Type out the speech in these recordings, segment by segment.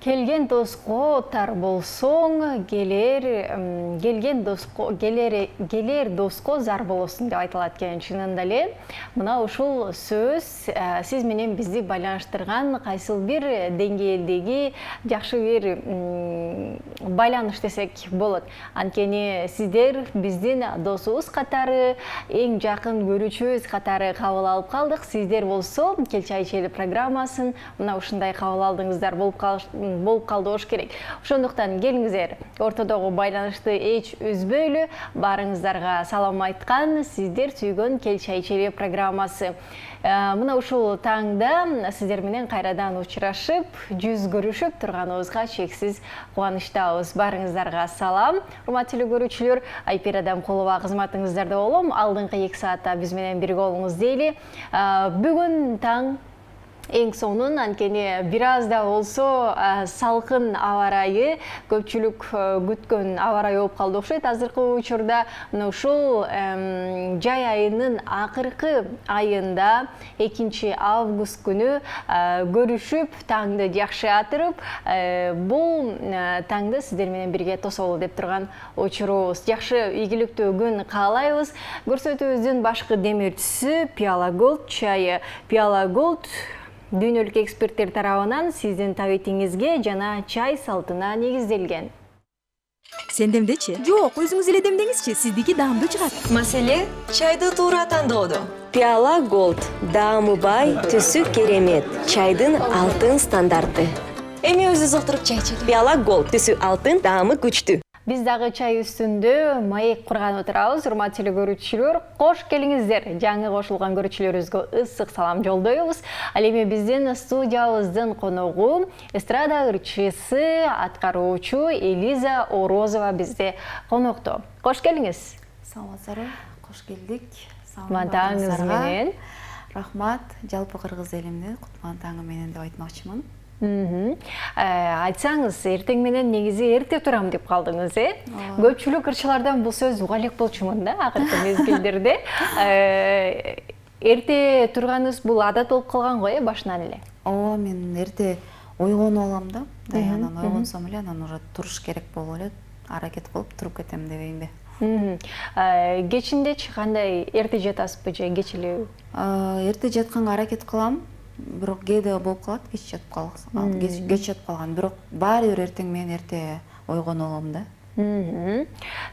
Келген доско тар болсоң, келер доско зар болосуң деп айтылат экен. Чынында эле мына ушул сөз сиз менен бизди байланыштырган кайсыл бир деңгээлдеги жакшы бир байланыш десек болот. Анткени сиздер биздин досубуз катары, эң жакын көрүүчүбүз катары кабыл алып калдык. Сиздер болсо Кел чай ичели программасын мына ушундай кабыл алдыңыздар болуп калды болуш керек. Ошондуктан келиңиздер, ортодогу байланышты эч үзбөйлү, баарыңыздарга салам айткан сиздер сүйгөн Кел чай ичели программасы. Мына ушул таңда сиздер менен кайрадан учурашып, жүз көрүшүп турганыбызга чексиз кубанычтабыз. Баарыңыздарга салам. Урматтуу көрүүчүлөр, Айпер Адамкулова кызматыңыздарда болом. Алдыңкы 2 саатта биз менен бирге болуңуз дейли. Бүгүн таң эң сонун, анткени бир аз да болсо салкын аба ырайы, көпчүлүк күткөн аба ырайы болуп калды окшойт. Азыркы учурда мына ушул жай айынын акыркы айында 2 август күнү көрүшүп, таңды жакшы атырып, бул таңды сиздер менен бирге тосолу деп турган учурубуз. Жакшы ийгиликтүү күн каалайбыз. Көрсөтүүбүздүн башкы демеушүсү Пиала Голд чайы. Пиала Голд дүйнөлүк эксперттер тарабынан сиздин табитиңизге жана чай салтына негизделген. Сен демдечи? Жок, өзүңүз эле демдеңизчи, сиздики даамдуу чыгат. Маселе чайды туура тандоодо. Пиала Голд, даамы бай, түсү керемет, чайдын алтын стандарты. Эми өзүбүз отуруп чай ичели. Пиала Голд, түсү алтын, даамы күчтүү. Биз дагы чай үстүндө маек курган отурабыз. Урматтуу көрүүчүлөр, кош келиңиздер. Жаңы кошулган көрүүчүлөрүбүзгө ысык салам жолдойбуз. Ал эми биздин студиябыздын коногу эстрада ырчысы, аткаруучу Элиза Орозова бизде конокто. Кош келиңиз. Саламатсыздарбы? Кош келдик. Кутман менен. Рахмат, жалпы кыргыз элимди кутман таңы менен деп айтмакчымын. Айтсаңыз, эртең менен негизи эрте турам деп калдыңыз, Көпчүлүк ырчылардан бул сөз уга элек болчумун да, акыркы мезгилдерде. Эрте турганыңыз бул адат болуп калган го, башынан эле? Ооба, мен эрте ойгонуп алам да. Анан ойгонсом эле анан уже туруш керек болуп эле, аракет кылып туруп кетем дебейинби. Кечиндечи кандай, эрте жатасызбы же кеч эле? Эрте жатканга аракет кылам. Бирок кээде болуп калат, кеч жатып калган. Бирок баары бир эртең менен эрте ойгонуп алам да.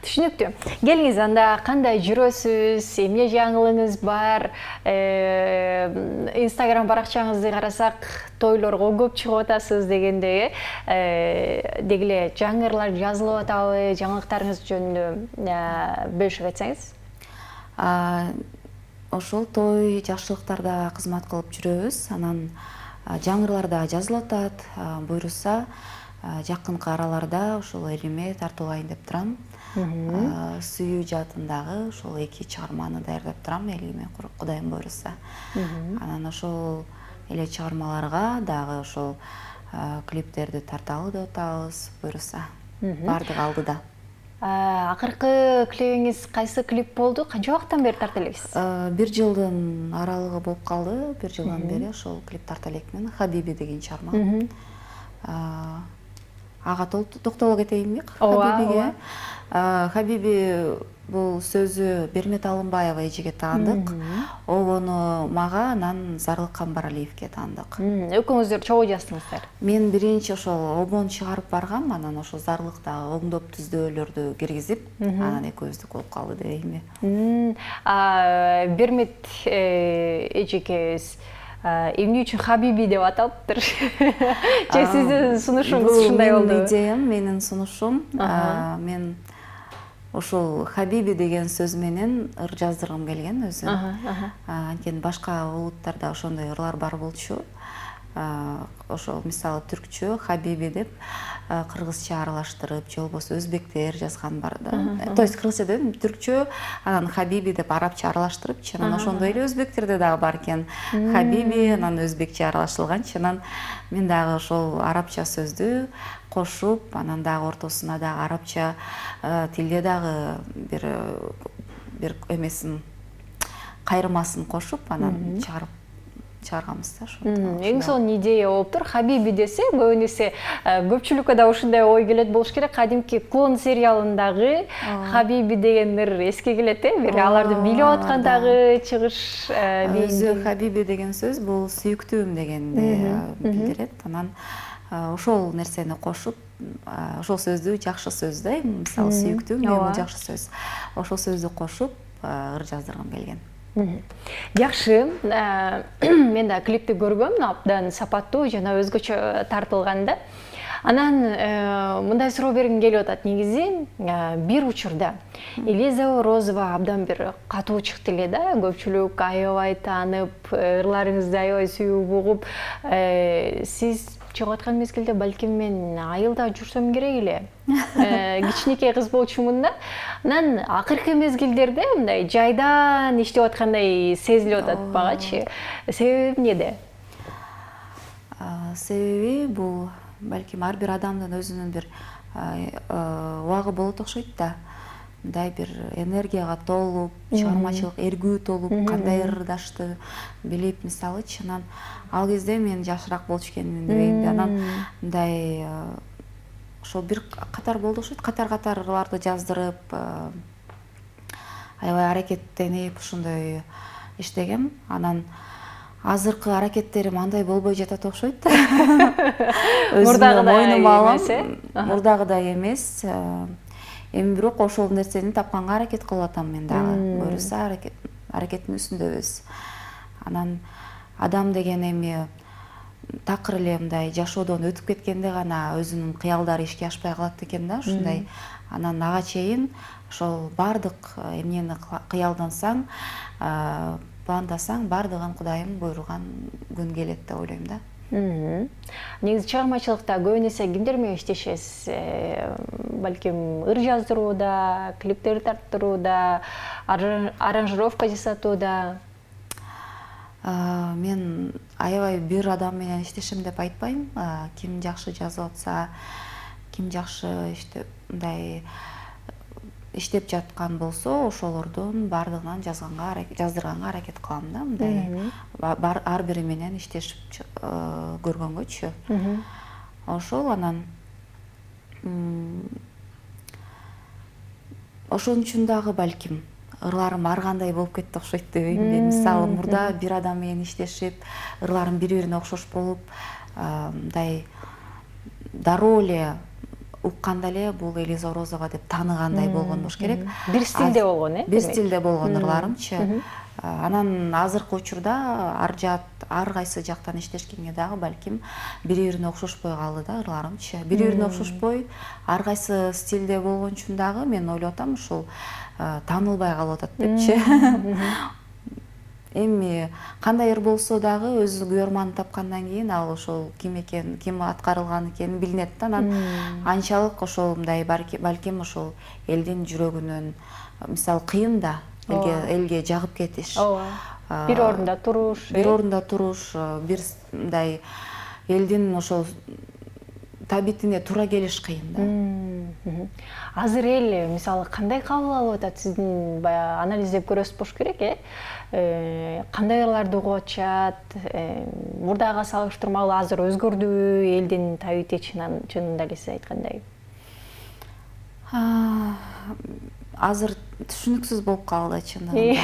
Түшүнүктүү. Келиңиз, анда кандай жүрөсүз, эмне жаңылыгыңыз бар? Инстаграм баракчаңызды карасак, тойлорго көп чыгып атасыз дегенде, деги эле жаңырлар жазылып атабы, жаңылыктарыңыз жөнүндө бөлүшүп айтсаңыз? Ошол той жакшылыктарда кызмат кылып жүрөбүз. Анан жаңырларда жазылып атат. Буйруса жакынкы араларда ошол элиме тартуулайын деп турам. Сүйүү жаатындагы ошол 2 чыгарманы даярдап турам, элиме Кудайым буйруса. Анан ошол эле чыгармаларга дагы ошол клиптерди тарталы деп атабыз, буйруса. Бардыгы алдыда. Акыркы клипиңиз кайсы клип болду? Канча убакыттан бери тарта элексиз? 1 жылдын аралыгы болуп калды. 1 жылдан бери ошол клип тарта элекмин. Хабиби деген чыгарма. Ага токтоло кетейинби Хабибиге? Хабиби бул сөзү Бермет Алымбаева эжеге таандык. Обону мага, анан Зарлык Камбаралиевге таандык. Экөөңүздөр чогуу жаздыңыздар? Мен биринчи ошол обону чыгарып баргам, анан ошол Зарлыктагы оңдоп түздөөлөрдү киргизип, анан экөөбүздүк болуп калды дебейинби. Бермет эжекебиз эмне үчүн Хабиби деп аталыптыр? Же сиздин сунушуңуз ушундай болду? Менин идеям, менин сунушум. Мен ошол Хабиби деген сөз менен ыр жаздыргым келген өзү. Анткени башка улуттарда ошондой ырлар бар болчу. Ошол мисалы түркчө Хабиби деп кыргызча аралаштырып, же болбосо өзбектер жазган бар да. То есть кыргызча дедим, түркчө, анан Хабиби деп арабча аралаштырыпчы, анан ошондой эле өзбектерде дагы бар экен. Хабиби, анан өзбекче аралаштырылганчы, анан мен дагы ошол арабча сөздү кошуп, анан дагы ортосуна дагы арабча тилде дагы бир эмесин кайрымасын кошуп, анан чыгарып чыгарганбыз да эң сонун идея болуптур. Хабиби десе көбүнесе көпчүлүккө да ушундай ой келет болуш керек. Кадимки клон сериалындагы Хабиби дегендер эске келет бир аларды билип аткандагы чыгыш өзү Хабиби деген сөз бул сүйүктүүм дегенди билдирет. Анан ошол нерсени кошуп, ошол сөздү жакшы сөз да, мисалы сүйүктүүм бул жакшы сөз. Ошол сөздү кошуп ыр жаздыргым келген. Жакшы, мен да клипти көргөм, абдан сапаттуу жана өзгөчө тартылган да. Анан мындай суроо бергим келип атат. Негизи бир учурда Элиза Розова абдан бир катуу чыкты эле да. Көпчүлүк аябай таанып, ырларыңызды аябай сүйүп угуп, сиз чыгып аткан мезгилде балким мен айылда жүрсөм керек эле. Кичинекей кыз болчумун да. Анан акыркы мезгилдерде мындай жайдан иштеп аткандай сезилип атат багычы. Себеби эмнеде? Себеби бул балким ар бир адамдын өзүнүн бир убагы болот окшойт да. Мындай бир энергияга толуп, чыгармачылык эргүү толуп, кандай ырдашты билип, мисалычы, анан ал кезде мен жашыраак болчу экенмин дебейм. Анан мындай ошол бир катар болду окшойт, катар ырларды жаздырып, аябай аракеттенип ушундай иштегем. Анан азыркы аракеттерим андай болбой жатат окшойт. Мурдагыдай эмес, мурдагыдай эмес. Эми бирок ошол нерсени тапканга аракет кылып атам мен дагы. Буюрса аракеттин үстүндөбүз. Анан адам деген эми такыр эле мындай жашоодон өтүп кеткенде гана өзүнүн кыялдары ишке ашпай калат экен да, ушундай. Анан ага чейин ошол бардык эмнени кыялдансаң, пландасаң, бардыгын Кудайым буйруган күн келет деп ойлойм да. Негизи чыгармачылыкта көбүнесе кимдер менен иштешесиз? Балким ыр жаздырууда, клиптер тарттырууда, аранжировка жасатууда? Мен аябай бир адам менен иштешем деп айтпайм. Ким жакшы жазып атса, ким жакшы мындай иштеп жаткан болсо, ошолордун бардыгынан жаздырганга аракет кылам да, мындай ар бири менен иштешип көргөнгөчү. Ошол анан ошон үчүн дагы балким ырларым ар кандай болуп кетти окшойт дебейм мен. Мисалы мурда бир адам менен иштешип, ырларым бири-бирине окшош болуп, мындай дароо эле укканда эле бул Элиза Розова деп тааныгандай болгон болуш керек. Бир стилде болгон, Бир стилде болгон ырларымчы. Анан азыркы учурда ар кайсы жактан иштешкенге дагы балким бири-бирине окшошпой калды да ырларымчы. Бири-бирине окшошпой, ар кайсы стилде болгон үчүн дагы мен ойлоп атам ушул таанылбай калып атат депчи. Эми кандай ыр болсо дагы өз көрманын тапкандан кийин ал ошол ким экен, ким аткарылган экени билинет да. Анан анчалык ошол мындай балким ошол элдин жүрөгүнөн, мисалы кыйын да элге жагып кетиш. Бир орунда туруш. Бир орунда туруш, бир мындай элдин ошол табитине туура келиш кыйын да. Азыр эл мисалы кандай кабыл алып атат? Сиздин баягы анализдеп көрөсүз болуш керек, кандай ырларды угуп атышат? Мурдага салыштырмалуу азыр өзгөрдүбү элдин табити чынында эле сиз айткандай? Азыр түшүнүксүз болуп калды чынында.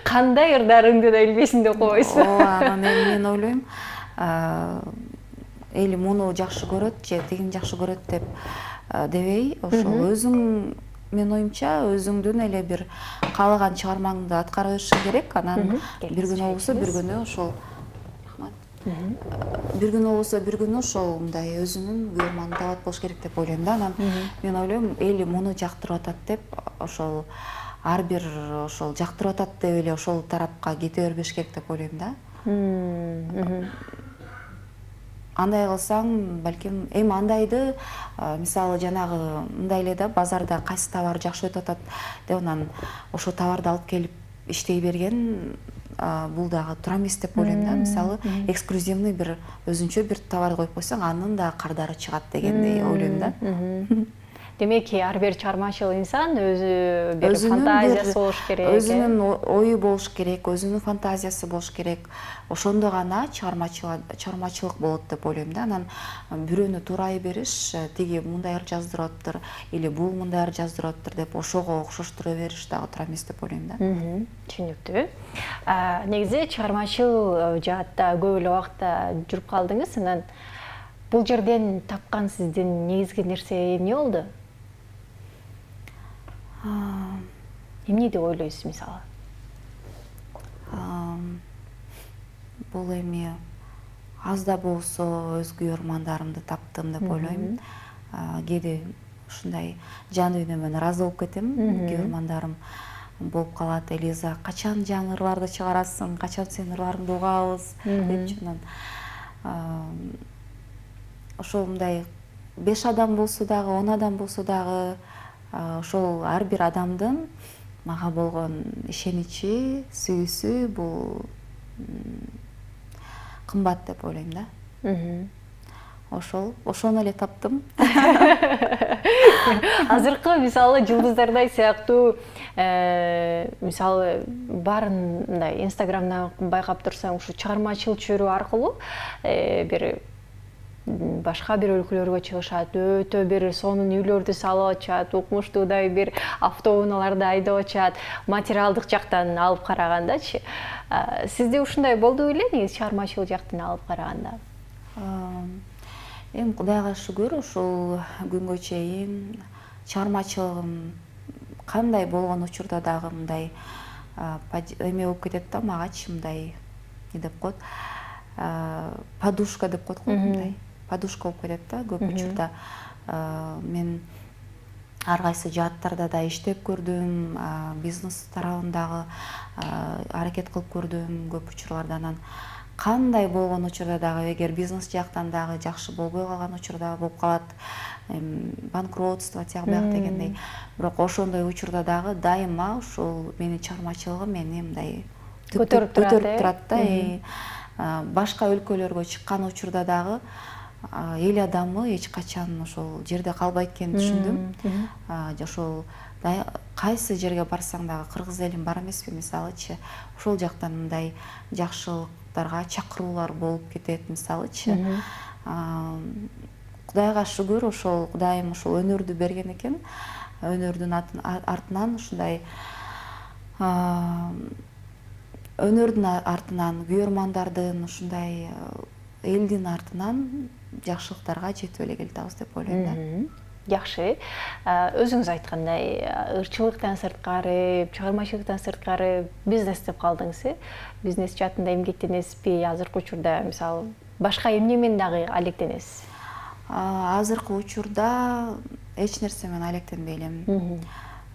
Кандай ырдарыңды да билбейсиң деп койбойсуң. Анан мен ойлойм, эл муну жакшы көрөт же тигини жакшы көрөт деп дебей, ошол өзүң, мен оюмча, өзүңдүн эле бир каалаган чыгармаңды аткара беришиң керек. Анан бир күн болбосо бир күнү ошол бир күнү ошол мындай өзүнүн көрманын табат болуш керек деп ойлойм да. Анан мен ойлойм, эл муну жактырып атат деп ошол ар бир ошол жактырып атат деп эле ошол тарапка кете бербеш керек деп ойлойм да. Андай кылсаң, балким эми андайды, мисалы жанагы мындай эле да, базарда кайсы товар жакшы өтүп атат деп анан ошол товарды алып келип иштей берген, бул дагы туура эмес деп ойлойм да. Мисалы эксклюзивный бир өзүнчө бир товар коюп койсоң, анын да кардары чыгат дегендей ойлойм да. Демек, ар бир чыгармачыл инсан өзү бир Өзүнүн фантазиясы бир- болуш керек. өзүнүн ою болуш керек, өзүнүн фантазиясы болуш керек. Ошондо гана чыгармачылык болот деп ойлойм да. Анан бирөөнү туурай бериш, тиги мындайыр жаздырып атыптыр или бул мындайыр жаздырып атыптыр деп ошого окшоштура бериш дагы туура эмес деп ойлойм да. Түшүнүктүү. Негизи чыгармачыл жаатта көп эле убакта жүрүп калдыңыз. Анан бул жерден тапкан сиздин негизги нерсе эмне болду? Эмне деп ойлойсуз мисалы? Бул эми аз да болсо өз күйөрмандарымды таптым деп ойлойм. Кээде ушундай жан дүйнөмөн ыраазы болуп кетем. Күйөрмандарым болуп калат, Элиза, качан жаңы ырларды чыгарасың, качан сенин ырларыңды угабыз депчи. Анан ошол мындай 5 адам болсо дагы, 10 адам болсо дагы, ошол ар бир адамдын мага болгон ишеничи, сүйүүсү бул кымбат деп ойлойм да. Ошону эле таптым. Азыркы мисалы жылдыздардай сыяктуу мисалы баарындай Инстаграмда байкап турсаң, ушу чыгармачыл чөрү аркылуу бир башка бир өлкөлөргө чыгышат, өтө бир сонун үйлөрдү салып атышат, укмуштуудай бир автоунааларды айдап атышат, материалдык жактан алып карагандачы. Сизде ушундай болду беле, негизи чыгармачыл жактан алып караганда? Эми Кудайга шүгүр, ушул күнгө чейин чыгармачылыгым кандай болгон учурда дагы мындай эме болуп кетет да, магачы мындай не деп коет, подушка деп коет го, мындай подушка болуп кетет да көп учурда. Мен ар кайсы жааттарда да иштеп көрдүм, бизнес тарабындагы аракет кылып көрдүм көп учурларда. Анан кандай болгон учурда дагы, эгер бизнес жактан дагы жакшы болбой калган учурда болуп калат, банкротство тияк бияк дегендей. Бирок ошондой учурда дагы дайыма ушул менин чыгармачылыгым мени мындай көтөрүп турат да. Башка өлкөлөргө чыккан учурда дагы эл адамы эч качан ошол жерде калбайт экенин түшүндүм. Ошол кайсы жерге барсаң дагы кыргыз элим бар эмеспи, мисалычы, ошол жактан мындай жакшылыктарга чакыруулар болуп кетет, мисалычы. Кудайга шүгүр, ошол Кудайым ошол өнөрдү берген экен. Өнөрдүн артынан ушундай өнөрдүн артынан, күйөрмандардын, ушундай элдин артынан жакшылыктарга жетип эле келатабыз деп ойлойм да. Жакшы. Өзүңүз айткандай, ырчылыктан сырткары, чыгармачылыктан сырткары бизнес деп калдыңыз. Бизнес жаатында эмгектенесизби? Азыркы учурда мисалы башка эмне менен дагы алектенесиз? Азыркы учурда эч нерсе менен алектенбей элем.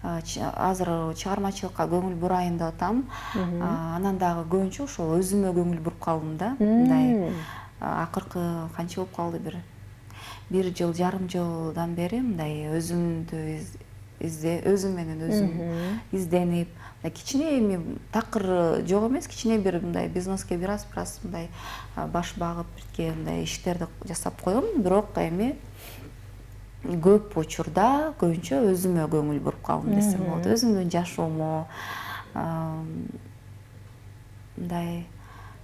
Азыр чыгармачылыкка көңүл бурайын деп атам. Анан дагы көбүнчө ошол өзүмө көңүл буруп калдым да. Мындай акыркы канча болуп калды, бир жыл, жарым жылдан бери мындай өзүмдү өзүм менен өзүм изденип, кичине эми такыр жок эмес, кичине бир мындай бизнеске бир аз мындай баш багып мындай иштерди жасап коем. Бирок эми көп учурда көбүнчө өзүмө көңүл буруп калдым десем болот. Өзүмдүн жашоомо, мындай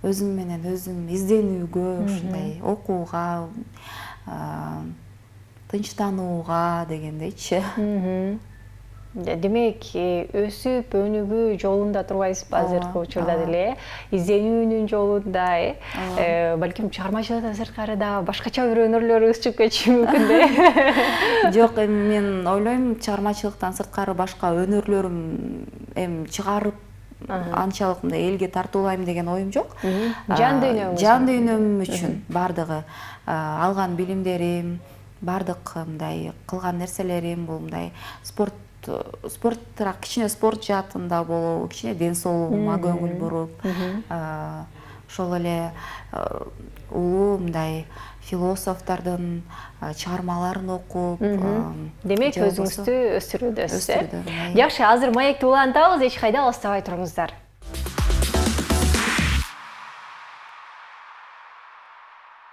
өзүм менен өзүм изденүүгө, ушундай окууга, тынчтанууга дегендейчи. Демек, өсүп өнүгүү жолунда турбайсызбы азыркы учурда деле, изденүүнүн жолунда, балким чыгармачылыктан сырткары да башкача бир өнөрлөрүңүз чыгып кетиши мүмкүн да. Жок, эми мен ойлойм, чыгармачылыктан сырткары башка өнөрлөрүм эми чыгарып анчалык мындай элге тартуулайм деген оюм жок. Жан дүйнөм үчүн бардыгы, алган билимдерим, бардык мындай кылган нерселерим бул мындай спорттраак, кичине спорт жаатында болобу, кичине ден соолугума көңүл буруп, ошол эле улуу мындай философтордун чыгармаларын окуп, демек өзүңүздү өстүрүүдөсүз. Жакшы, азыр маекти улантабыз, эч кайда алыстабай туруңуздар.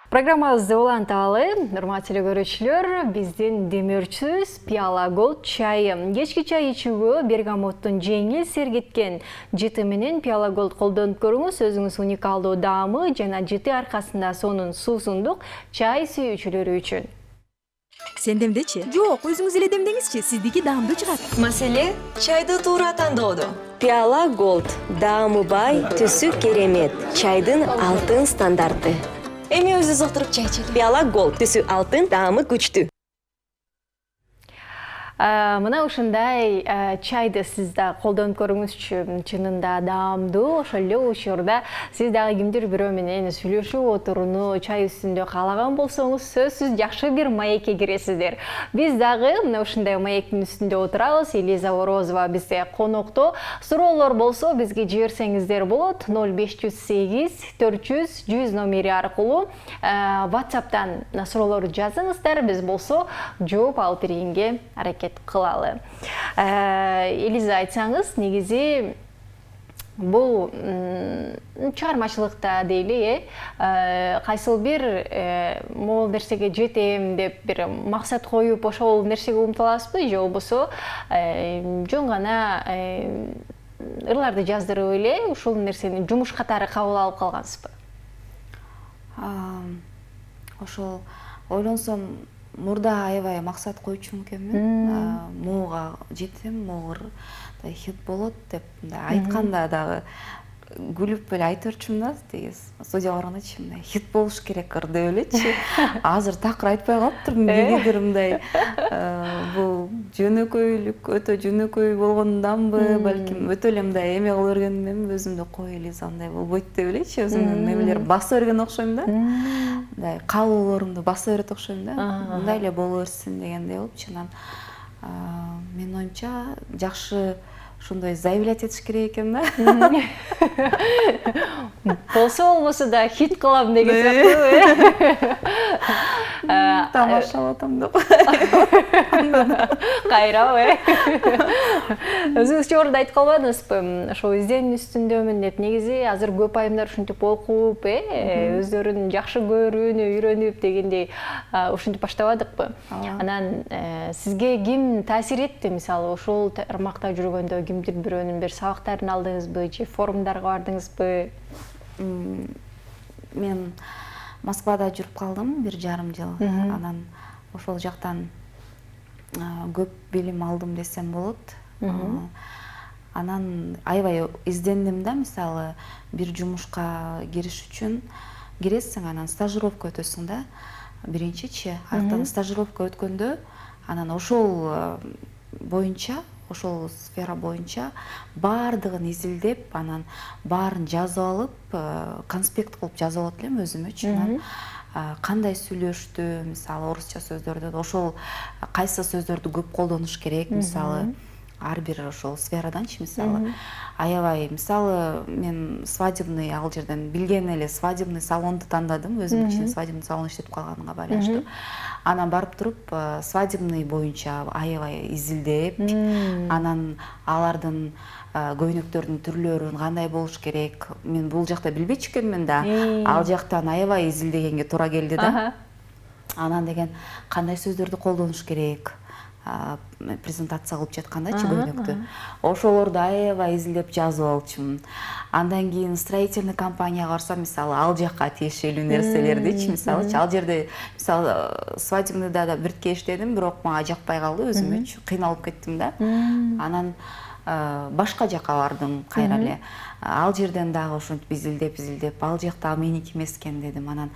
Программабызды уланталы, урматтуу көрүүчүлөр, биздин демирчүз Пиала Голд чайы. Кечки чай ичүүгө бергамоттун жеңил сергиткен жыты менен Пиала Голд колдонуп көрүңүз. Өзүңүз уникалдуу даамы жана жыты аркасында сонун суусундук чай сүйүүчүлөрү үчүн. Сен демдечи? Жок, өзүңүз эле демдеңизчи, сиздики даамдуу чыгат. Маселе чайды туура тандоодо. Пиала Голд даамы бай, түсү керемет, чайдын алтын стандарты. Эми өзү ызыктырып чай ичели. Пиала Голд түсү алтын, даамы күчтүү. Мына ушундай чайды сиз да колдонуп көрүңүзчү. Чынында даамдуу, ошол эле учурда сиз дагы кимдир бирөө менен сүйлөшүп отурууну чай үстүндө каалаган болсоңуз, сөзсүз жакшы бир маекке киресиздер. Биз дагы мына ушундай маектин үстүндө отурабыз. Элиза Орозова бизде конокто. Суроолор болсо бизге жиберсеңиздер болот. 0508 400 100 номери аркылуу WhatsApp'тан суроолорду жазыңыздар. Биз болсо жооп алып бергенге аракет кылалы. Элиза, айтсаңыз, негизи бул чыгармачылыкта дейли, кайсыл бир могул нерсеге жетем деп бир максат коюп, ошол нерсеге умтуласызбы, же болбосо жөн гана ырларды жаздырып эле ушул нерсени жумуш катары кабыл алып калгансызбы? Ошол ойлонсом мурда аябай максат коючу экенмин. Мууга жетем, муур хит болот деп айтканда дагы күлүп эле айтып жүрчүмүн да, тиги студияга баргандачы мындай хит болуш керек деп элечи. Азыр такыр айтпай калыптыр, эмнегедир мындай бул жөнөкөйлүк өтө жөнөкөй болгонданбы, балким өтө эле мындай эме кыла бергенменби, өзүмдү кой Элиза мындай болбойт деп элечи, өзүмдүн немелерди баса берген окшойм да. Мындай каалоолорумду баса берет окшойм да. Мындай эле боло берсин дегендей болупчу. Анан менин оюмча жакшы ушундай заявлять этиш керек экен да. Болсо да хит кылам деген сыяктуу. Тамашалап атам деп. Кайрабы. Өзүңүз жогоруда айтып калбадыңызбы? Ошо изденүү үстүндөмүн деп. Негизи азыр көп айымдар ушинтип окуп, өздөрүн жакшы көрүүнү үйрөнүп дегендей ушинтип баштабадыкпы? Анан сизге ким таасир этти? Мисалы, ушул тармакта жүргөндө кимдир бирөөнүн бир сабактарын алдыңызбы, же форумдарга бардыңызбы? Мен Москвада жүрүп калдым 1,5 жыл. Анан ошол жактан көп билим алдым десем болот. Анан аябай издендим да, мисалы, бир жумушка кириш үчүн киресиң, анан стажировка өтөсүң да. Биринчичи, артан стажировка өткөндө, анан ошол боюнча, ошол сфера боюнча баардыгын изилдеп, анан баарын жазып алып, конспект кылып жазып алат элем өзүмөчү. Кандай сүйлөштү, мисалы, орусча сөздөрдө ошол кайсы сөздөрдү көп колдонуш керек, мисалы, ар бир ошол сфераданчы, мисалы. Аябай, мисалы, мен свадебный ал жерден билген эле свадебный салонду тандадым, өзүм ичинде свадебный салон иштетип калганга байланыштуу. Анан барып туруп свадебный боюнча аябай изилдеп, анан алардын көйнөктөрдүн түрлөрүн кандай болуш керек, мен бул жакта билбечү экенмин да, ал жактан аябай изилдегенге туура келди да. Анан деген кандай сөздөрдү колдонуш керек, презентация кылып жаткандачы көйнөктү. Ошолорду аябай изилдеп жазып алчумун. Андан кийин строительный компанияга барсам, мисалы, ал жакка тиешелүү нерселердичи, мисалы, ал жерде, мисалы, свадебныйда да биртке иштедим, бирок мага жакпай калды, өзүмөчү кыйналып кеттим да. Анан башка жакка бардым кайра эле. Ал жерден дагы ошентип изилдеп, ал жакта меники эмес экен дедим. Анан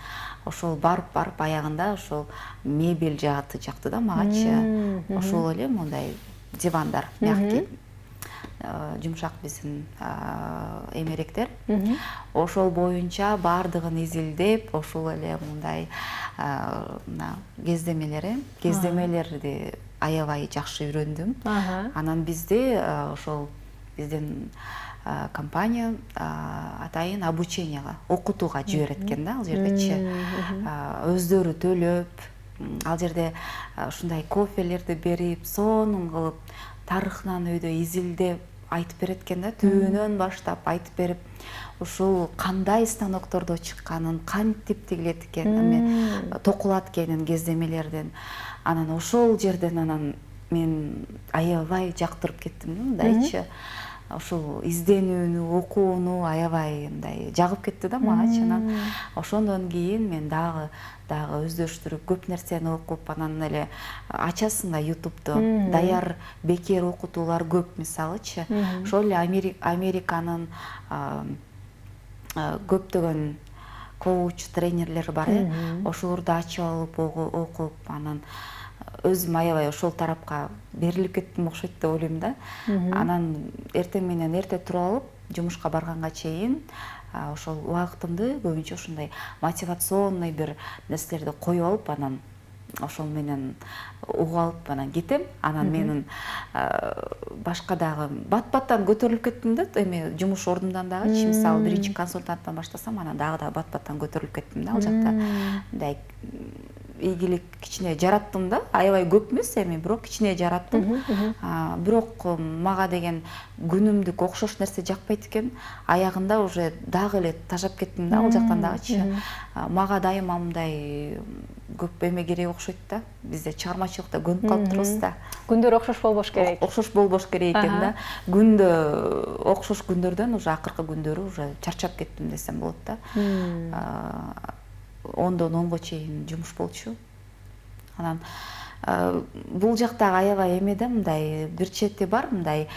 ошол барып аягында ошол мебель жааты жакты да магачы. Ошол эле мондай дивандар, мягкий, жумшак биздин эмеректер. Ошол боюнча баардыгын изилдеп, ошол эле мындай кездемелерди аябай жакшы үйрөндүм. Анан бизде ошол биздин компания атайын обученияга, окутууга жиберет экен да, ал жердечи. Өздөрү төлөп, ал жерде ушундай кофелерди берип, сонун кылып, тарыхынан өйдө изилдеп, айтып берет экен да, түбүнөн баштап айтып берип, ушул кандай станоктордо чыкканын, кантип тигилет экенин, токулат экенин кездемелерден. Анан ошол жерден анан мен аябай жактырып кеттим да, мындайчы. Ошол изденүүнү, окууну аябай мындай жагып кетти да магачы. Анан ошондон кийин мен дагы өздөштүрүп көп нерсени окуп, анан эле ачасың да YouTube'ду, даяр бекер окутуулар көп, мисалычы. Ошол эле Американын көптөгөн коуч, тренерлер бар, ошолорду ачып алып окуп, анан өзүм аябай ошол тарапка берилип кеттим окшойт деп ойлойм да. Анан эртең менен эрте туруп алып, жумушка барганга чейин ошол убактымды көбүнчө ушундай мотивационный бир нерселерди коюп алып, анан ошол менен угуп алып анан кетем. Анан менин башка дагы бат-баттан көтөрүлүп кеттим да, эми жумуш ордумдан дагычы, мисалы биринчи консультанттан баштасам, анан дагы бат-баттан көтөрүлүп кеттим да ал жакта. Мындай ийгилик кичине жараттым да, аябай көп эмес эми, бирок кичине жараттым. Бирок мага деген күнүмдүк окшош нерсе жакпайт экен. Аягында уже дагы эле тажап кеттим да ал жактан дагычы. Мага дайыма мындай көп эме керек окшойт да. Бизде чыгармачылыкта көнүп калып турбуз да. Күндөр окшош болбош керек. Окшош болбош керек экен да. Күндө окшош күндөрдөн уже акыркы күндөрү уже чарчап кеттим десем болот да. 10-дон 10го чейин жумуш болчу. Анан бул жактагы аябай эме да, мындай бир чети бар, мындай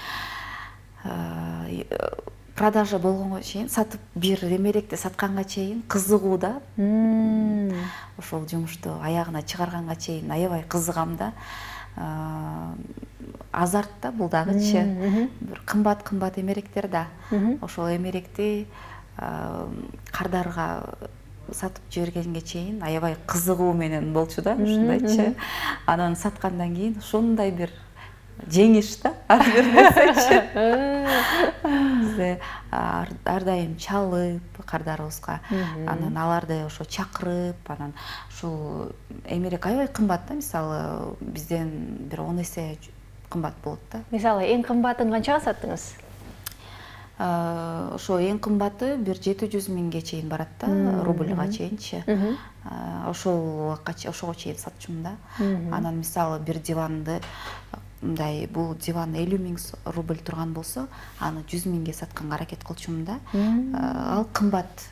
продажа болгонго чейин, сатып бир эмеректи сатканга чейин кызыгуу да. Ошол жумушту аягына чыгарганга чейин аябай кызыгам да. Азарт да бул дагычы. Бир кымбат эмеректер да. Ошол эмеректи кардарга сатып жибергенге чейин аябай кызыгуу менен болчу да, ушундайчы. Анан саткандан кийин ошондой бир жеңиш да, ар бир нерсечи. Бизде ар дайым чалып кардарыбызга, анан аларды ошо чакырып, анан ушул эмерек аябай кымбат да, мисалы бизден бир 10 эсе кымбат болот да. Мисалы эң кымбатын канчага саттыңыз? Ошо эң кымбаты бир 700 миңге чейин барат да, рубльга чейинчи. Ошого чейин сатчумун да. Анан мисалы бир диванды, мындай бул диван 50 миң рубль турган болсо, аны 100 миңге сатканга аракет кылчумун да. Ал кымбат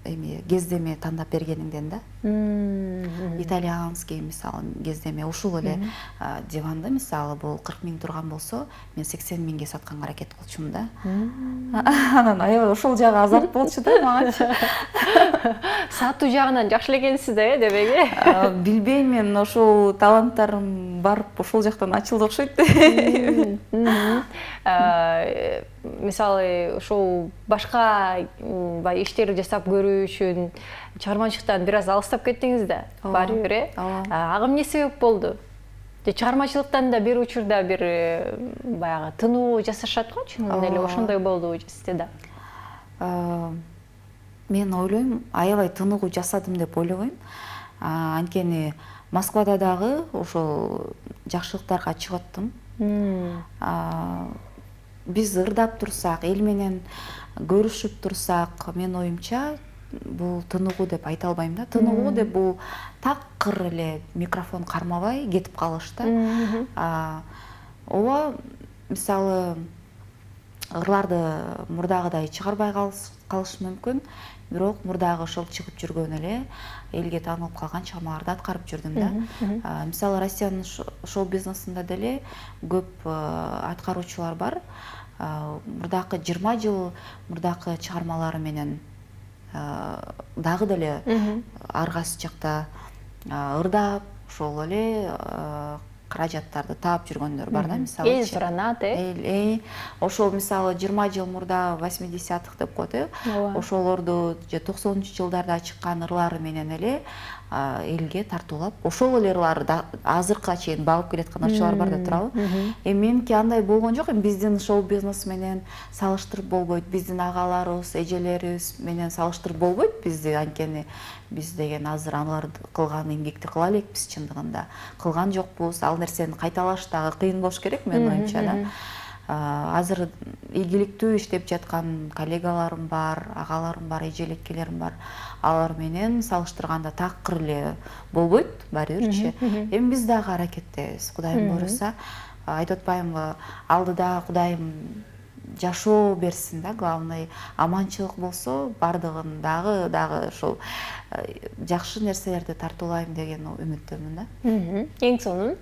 эми кездеме тандап бергениңден да. Итальянский мисалы кездеме ушул эле диванды мисалы бул 40 миң турган болсо, мен 80 миңге сатканга аракет кылчумун да. Анан аябай ошол жагы азарт болчу да магачы. Сатуу жагынан жакшы эле экенсиз да, демек. Билбейм, мен ошол таланттарым барып ошол жактан ачылды окшойт. Мисалы ошол башка бай иштерди жасап көрүү үчүн чыгармачылыктан бир аз алыстап кеттиңиз да, баары бир. Ага эмне себеп болду? Чыгармачылыктан да бир учурда бир баягы тынуу жасашат го, чынын эле ошондой болдубу сизде да? Мен ойлойм, аябай тыныгуу жасадым деп ойлобойм. Анткени Москвада дагы ошол жакшылыктарга чыгып аттым. Биз ырдап турсак, эл менен көрүшүп турсак, мен оюмча бул тыныгуу деп айта албайм да. Тыныгуу деп бул такыр эле микрофон кармабай кетип калыш да. Ооба, мисалы ырларды мурдагыдай чыгарбай калыш мүмкүн, бирок мурдагы ошол чыгып жүргөн эле элге таанылып калган чыгармаларды аткарып жүрдүм да. Мисалы Россиянын шоу бизнесинде деле көп аткаруучулар бар. Мурдакы 20 жыл мурдакы чыгармалары менен дагы деле ар кайсы жакта ырдап, ошол эле каражаттарды таап жүргөндөр бар да, мисалы. Эл суранат, ошол мисалы 20 жыл мурда 80-тых деп коет, ошолорду же 90-жылдарда чыккан ырлары менен эле элге тартуулап, ошол эле ырларды азыркыга чейин багып келаткан ырчылар бар деп турабы. Меники андай болгон жок, биздин шоу бизнес менен салыштырып болбойт, биздин агаларыбыз, эжелерибиз менен салыштырып болбойт бизди, анткени биз деген азыр алар кылган эмгекти кыла элекпиз, чындыгында кылган жокпуз. Ал нерсени кайталаш дагы кыйын болуш керек, менин оюмча да. азыр ийгиликтүү иштеп жаткан коллегаларым бар, агаларым бар, эжелеккелерим бар. Алар менен салыштырганда такыр эле болбойт, баары бирчи. Эми биз дагы аракеттебиз. Кудайым буйруса, айтып атпаймынбы, алдыда Кудайым жашоо берсин да, главный аманчылык болсо, бардыгын дагы ошол жакшы нерселерди тартуулайм деген үмүттөмүн да. Эң сонун.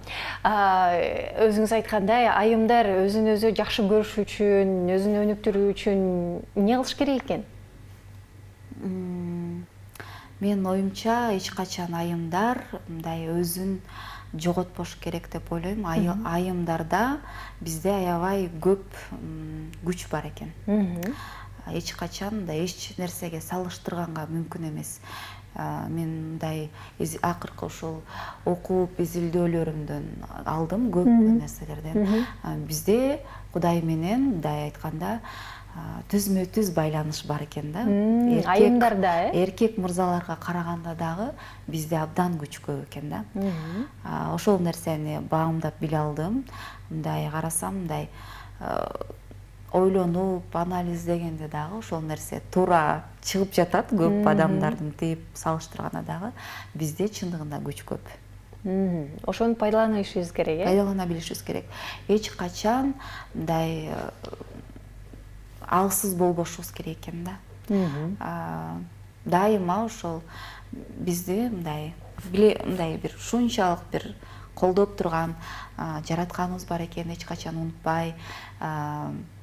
Өзүңүз айткандай, айымдар өзүн өзү жакшы көрүш үчүн, өзүн өнүктүрүү үчүн эмне кылыш керек экен? Менин оюмча эч качан айымдар мындай өзүн жоготпош керек деп ойлойм. Айымдарда бизде аябай көп күч бар экен. Эч качан да эч нерсеге салыштырганга мүмкүн эмес. Мен мындай акыркы ушул окуп изилдөөлөрүмдөн алдым көп нерселерден. Бизде Кудай менен мындай айтканда түзмө түз байланыш бар экен да. Айымдарда, Эркек мырзаларга караганда дагы бизде абдан күч көп экен да. Ошол нерсени баамдап биле алдым. Мындай карасам, мындай ойлонуп, анализдегенде дагы ошол нерсе туура чыгып жатат. Көп адамдардын тип салыштырганда дагы бизде чындыгында күч көп. Ошону пайдаланышыбыз керек, Пайдалана билишибиз керек. Эч качан мындай алсыз болбошубуз керек экен да. Дайыма ошол бизди мындай бир шунчалык бир колдоп турган жаратканыбыз бар экен, эч качан унутпай.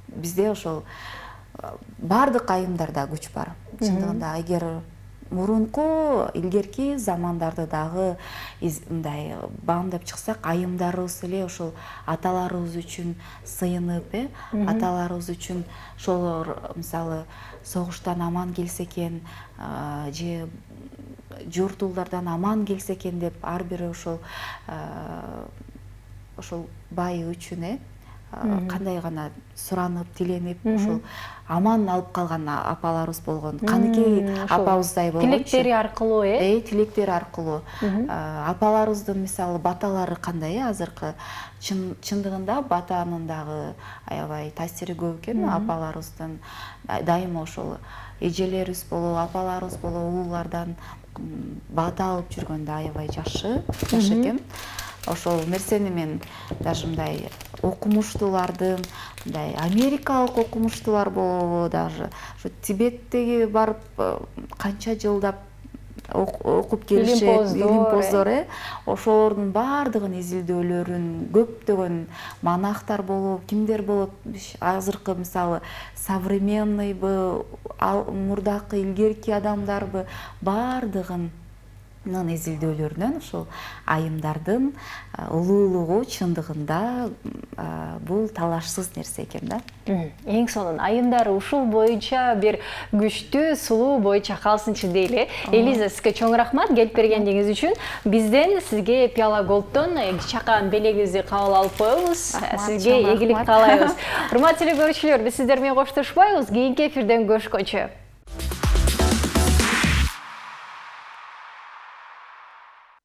Бизде ошол бардык айымдарда күч бар. Чындыгында эгер мурунку илгерки замандарды дагы мындай баамдап чыксак, айымдарыбыз эле ошол аталарыбыз үчүн сыйынып, аталарыбыз үчүн ошолор мисалы согуштан аман келсе экен, же жортуулардан аман келсе экен деп ар бири ошол бай үчүн кандай гана суранып, тиленип, ошол аман алып калган апаларыбыз болгон. Каныкей апабыздай болгон. Тилектери аркылуу, Тилектери аркылуу. Апаларыбыздын мисалы баталары кандай, азыркы чындыгында батанын дагы аябай таасири көп экен. Апаларыбыздын дайыма ошол эжелерибиз болобу, апаларыбыз болобу улуулардан бата алып жүргөндө аябай жакшы экен. Ошол нерсени мен даже мындай окумуштуулардын, мындай америкалык окумуштуулар болобу, даже ошо Тибеттеги барып канча жылдап окуп келишет, илимпоздор, ошолордун баардыгын изилдөөлөрүн, көптөгөн монахтар болуп, кимдер болуп, азыркы мисалы современныйбы, мурдакы илгерки адамдарбы, баардыгын изилдөөлөрүнөн ошол айымдардын улуулугу чындыгында бул талашсыз нерсе экен да. Эң сонун, айымдар ушул боюнча бир күчтүү, сулуу боюнча калсынчы дейли. Элиза, сизге чоң рахмат келип бергендиңиз үчүн. Бизден сизге Пиала Голдтон чакан белегибизди кабыл алып коебуз. Сизге ийгилик каалайбыз. Урматтуу көрүүчүлөр, биз сиздер менен коштошпойбуз. Кийинки эфирден көрүшкөнчө.